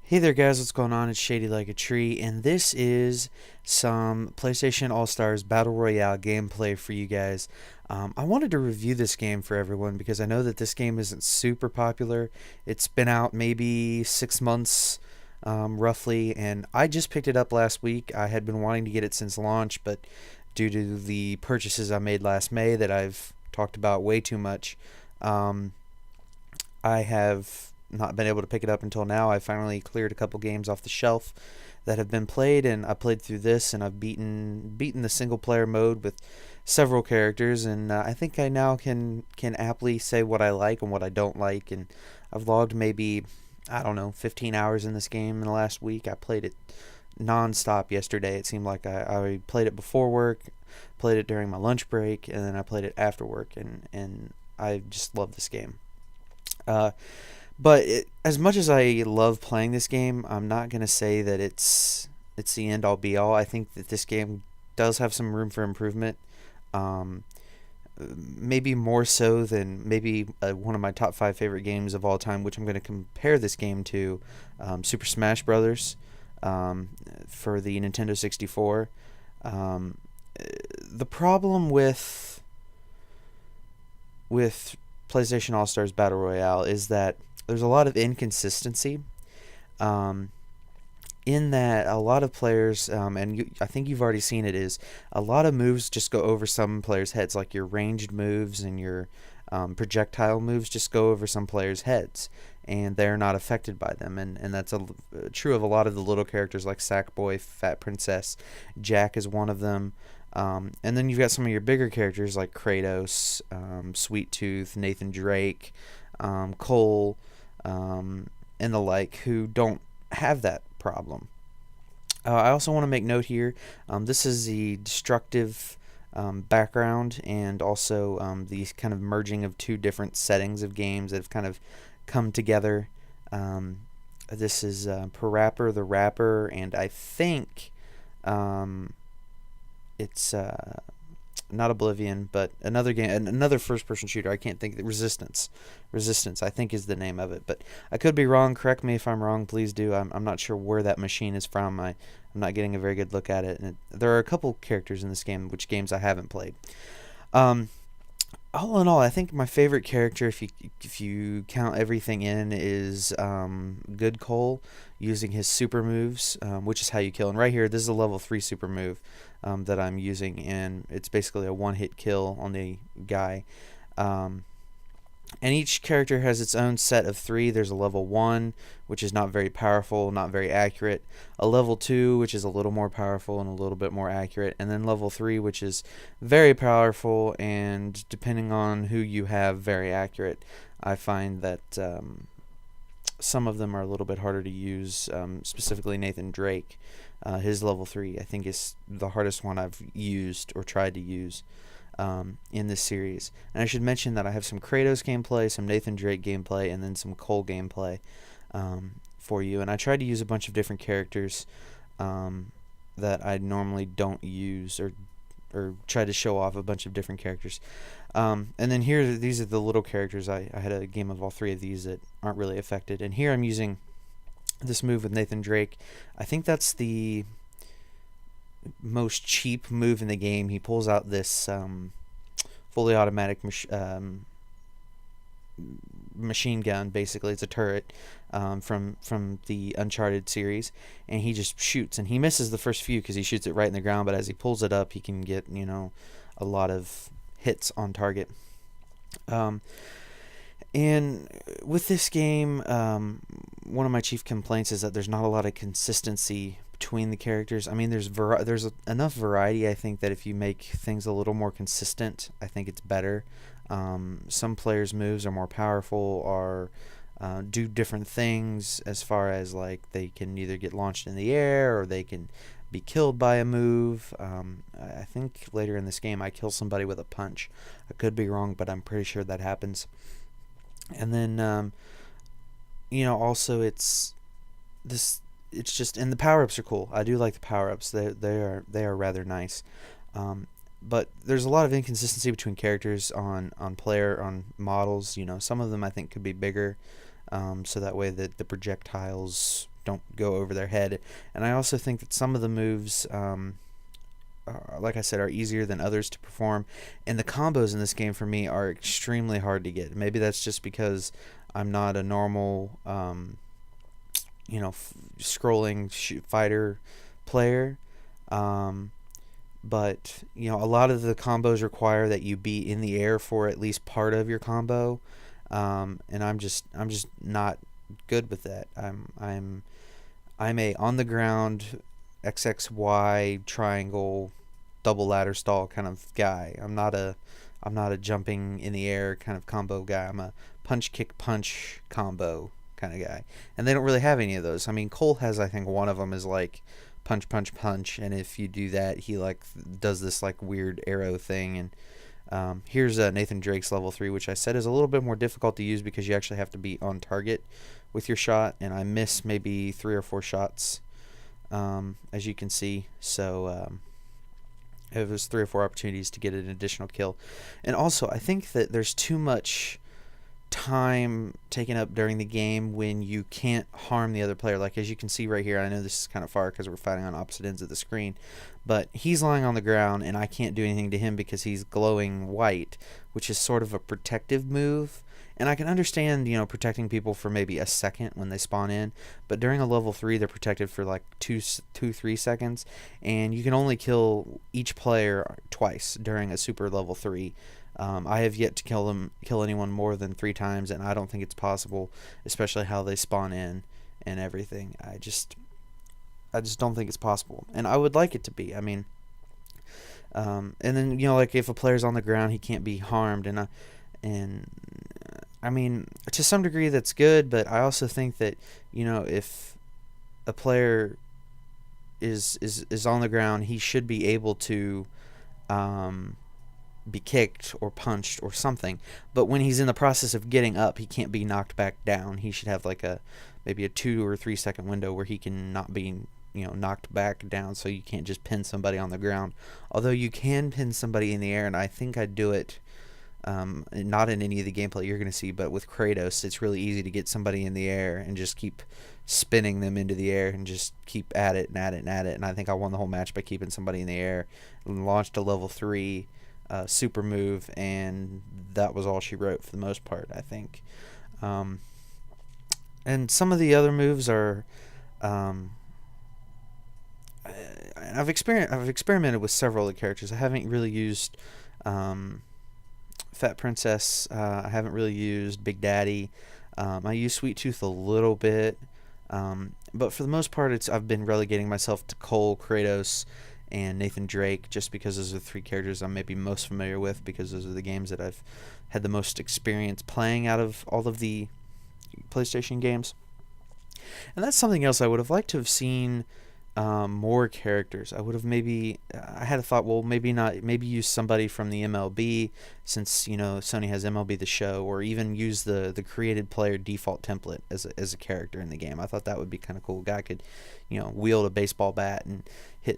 Hey there guys, what's going on? It's Shadylikeatree, and this is some PlayStation All-Stars Battle Royale gameplay for you guys. I wanted to review this game for everyone because I know that this game isn't super popular. It's been out maybe 6 months, roughly, and I just picked it up last week. I had been wanting to get it since launch, but due to the purchases I made last May that I've talked about way too much, um, I have not been able to pick it up until now. I finally cleared a couple games off the shelf that have been played, and I played through this, and I've beaten the single player mode with several characters, and I think I now can aptly say what I like and what I don't like. And I've logged maybe, I don't know, 15 hours in this game in the last week. I played it non-stop yesterday. It seemed like I played it before work, played it during my lunch break, and then I played it after work, and I just love this game. Uh, as much as I love playing this game, I'm not gonna say that it's the end all be all. I think that this game does have some room for improvement. Um, Maybe more so than maybe one of my top five favorite games of all time, which I'm going to compare this game to Super Smash Brothers for the Nintendo 64. Um, the problem with PlayStation All Stars Battle Royale is that there's a lot of inconsistency. Um, in that a lot of players, I think you've already seen it, is a lot of moves just go over some players' heads, like your ranged moves and your projectile moves just go over some players' heads, and they're not affected by them. And that's true of a lot of the little characters like Sackboy, Fat Princess, Jack is one of them. And then you've got some of your bigger characters like Kratos, Sweet Tooth, Nathan Drake, Cole, and the like, who don't have that problem. I also want to make note here, this is the destructive background, and also the kind of merging of two different settings of games that have kind of come together. This is Parappa the Rapper, and I think it's not Oblivion, but another game, another first-person shooter. I can't think. Resistance. Resistance, I think, is the name of it. But I could be wrong. Correct me if I'm wrong. Please do. I'm not sure where that machine is from. I'm not getting a very good look at it. And there are a couple characters in this game, which games I haven't played. Um, all in all, I think my favorite character, if you count everything in, is Good Cole, using his super moves, which is how you kill. And right here, this is a level 3 super move that I'm using, and it's basically a one-hit kill on the guy. And each character has its own set of 3. There's a level 1, which is not very powerful, not very accurate. A level 2, which is a little more powerful and a little bit more accurate. And then level 3, which is very powerful and, depending on who you have, very accurate. I find that some of them are a little bit harder to use, specifically Nathan Drake. His level 3, I think, is the hardest one I've used or tried to use in this series. And I should mention that I have some Kratos gameplay, some Nathan Drake gameplay, and then some Cole gameplay for you. And I tried to use a bunch of different characters that I normally don't use, or try to show off a bunch of different characters. And then here, these are the little characters. I had a game of all 3 of these that aren't really affected. And here I'm using this move with Nathan Drake. I think that's the most cheap move in the game. He pulls out this fully automatic machine gun. Basically, it's a turret from the Uncharted series, and he just shoots, and he misses the first few because he shoots it right in the ground. But as he pulls it up, he can get a lot of hits on target. And with this game, one of my chief complaints is that there's not a lot of consistency between the characters. I mean, there's enough variety. I think that if you make things a little more consistent, I think it's better. Some players' moves are more powerful, or do different things, as far as like they can either get launched in the air or they can be killed by a move. I think later in this game I kill somebody with a punch. I could be wrong, but I'm pretty sure that happens. And then also it's just, and the power-ups are cool. I do like the power-ups. They are rather nice. But there's a lot of inconsistency between characters on models. Some of them I think could be bigger, so that way that the projectiles don't go over their head. And I also think that some of the moves, like I said, are easier than others to perform. And the combos in this game for me are extremely hard to get. Maybe that's just because I'm not a normal, scrolling fighter player. But a lot of the combos require that you be in the air for at least part of your combo, and I'm just not good with that. I'm a on the ground XXY triangle double ladder stall kind of guy. I'm not a jumping in the air kind of combo guy. I'm a punch kick punch combo kind of guy, and they don't really have any of those. I mean, Cole has, I think, one of them is like punch punch punch, and if you do that, he like does this like weird arrow thing. And here's Nathan Drake's level 3, which I said is a little bit more difficult to use because you actually have to be on target with your shot, and I miss maybe 3 or 4 shots, as you can see. So it was 3 or 4 opportunities to get an additional kill. And also, I think that there's too much time taken up during the game when you can't harm the other player. Like, as you can see right here, I know this is kind of far because we're fighting on opposite ends of the screen, but he's lying on the ground and I can't do anything to him because he's glowing white, which is sort of a protective move. And I can understand, protecting people for maybe a second when they spawn in, but during a level 3 they're protected for like 3 seconds, and you can only kill each player twice during a super level 3. I have yet to kill anyone more than 3 times, and I don't think it's possible, especially how they spawn in and everything. I just don't think it's possible, and I would like it to be. I mean, and then like if a player's on the ground, he can't be harmed, and I mean, to some degree that's good, but I also think that if a player is on the ground, he should be able to be kicked or punched or something. But when he's in the process of getting up, he can't be knocked back down. He should have like maybe a 2 or 3 second window where he can not be knocked back down, so you can't just pin somebody on the ground. Although you can pin somebody in the air, and I think I'd do it. Not in any of the gameplay you're going to see, but with Kratos, it's really easy to get somebody in the air and just keep spinning them into the air and just keep at it and at it and at it. And I think I won the whole match by keeping somebody in the air and launched a level 3 super move, and that was all she wrote for the most part, I think. And some of the other moves are I've experimented with several of the characters. I haven't really used Fat Princess. I haven't really used Big Daddy. I use Sweet Tooth a little bit, but for the most part, I've been relegating myself to Cole, Kratos, and Nathan Drake, just because those are the 3 characters I'm maybe most familiar with, because those are the games that I've had the most experience playing out of all of the PlayStation games. And that's something else I would have liked to have seen. More characters. I had a thought, well, maybe use somebody from the MLB, since Sony has MLB The Show, or even use the created player default template as a character in the game. I thought that would be kind of cool. A guy could wield a baseball bat and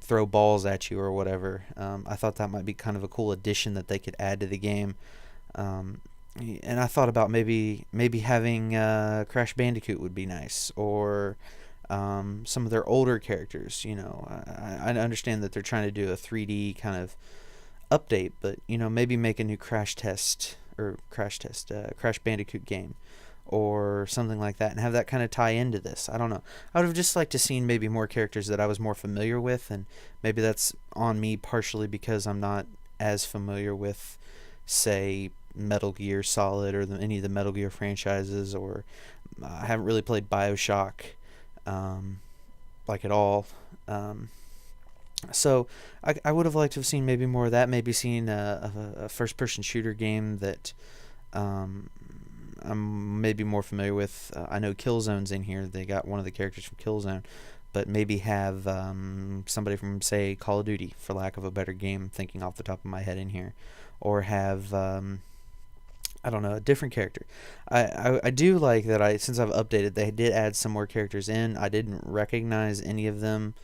throw balls at you or whatever. I thought that might be kind of a cool addition that they could add to the game. And I thought about maybe having Crash Bandicoot would be nice, or some of their older characters. I understand that they're trying to do a 3D kind of update, but maybe make a new Crash Bandicoot game or something like that, and have that kind of tie into this. I don't know. I would have just liked to seen maybe more characters that I was more familiar with, and maybe that's on me partially because I'm not as familiar with, say, Metal Gear Solid or any of the Metal Gear franchises, or I haven't really played BioShock like at all. So I would have liked to have seen maybe more of that, maybe seen a first-person shooter game that I'm maybe more familiar with. I know Killzone's in here. They got one of the characters from Killzone, but maybe have somebody from, say, Call of Duty, for lack of a better game, thinking off the top of my head, in here, or have I don't know, a different character. I do like that since I've updated, they did add some more characters in. I didn't recognize any of them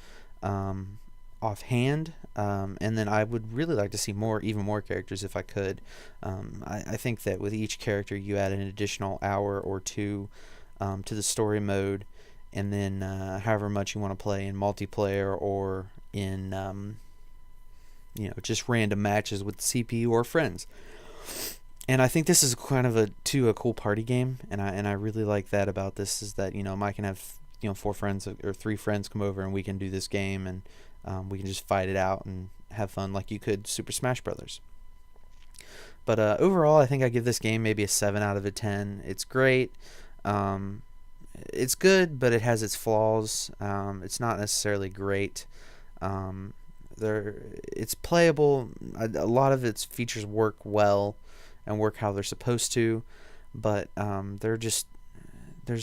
offhand, and then I would really like to see even more characters if I could. I think that with each character you add an additional hour or 2 to the story mode, and then however much you want to play in multiplayer or in just random matches with the CPU or friends. And I think this is kind of a cool party game, and I really like that about this, is that I can have 4 friends or 3 friends come over and we can do this game, and we can just fight it out and have fun like you could Super Smash Brothers. But overall, I think I give this game maybe a 7 out of a 10. It's great. It's good, but it has its flaws. It's not necessarily great. It's playable. A lot of its features work well and work how they're supposed to, but there's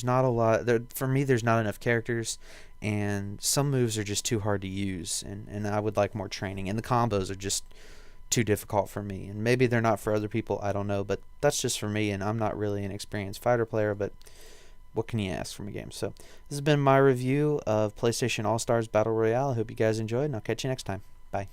not a lot. For me, there's not enough characters, and some moves are just too hard to use, and I would like more training. And the combos are just too difficult for me, and maybe they're not for other people, I don't know, but that's just for me, and I'm not really an experienced fighter player, but what can you ask from a game? So this has been my review of PlayStation All-Stars Battle Royale. I hope you guys enjoyed, and I'll catch you next time. Bye.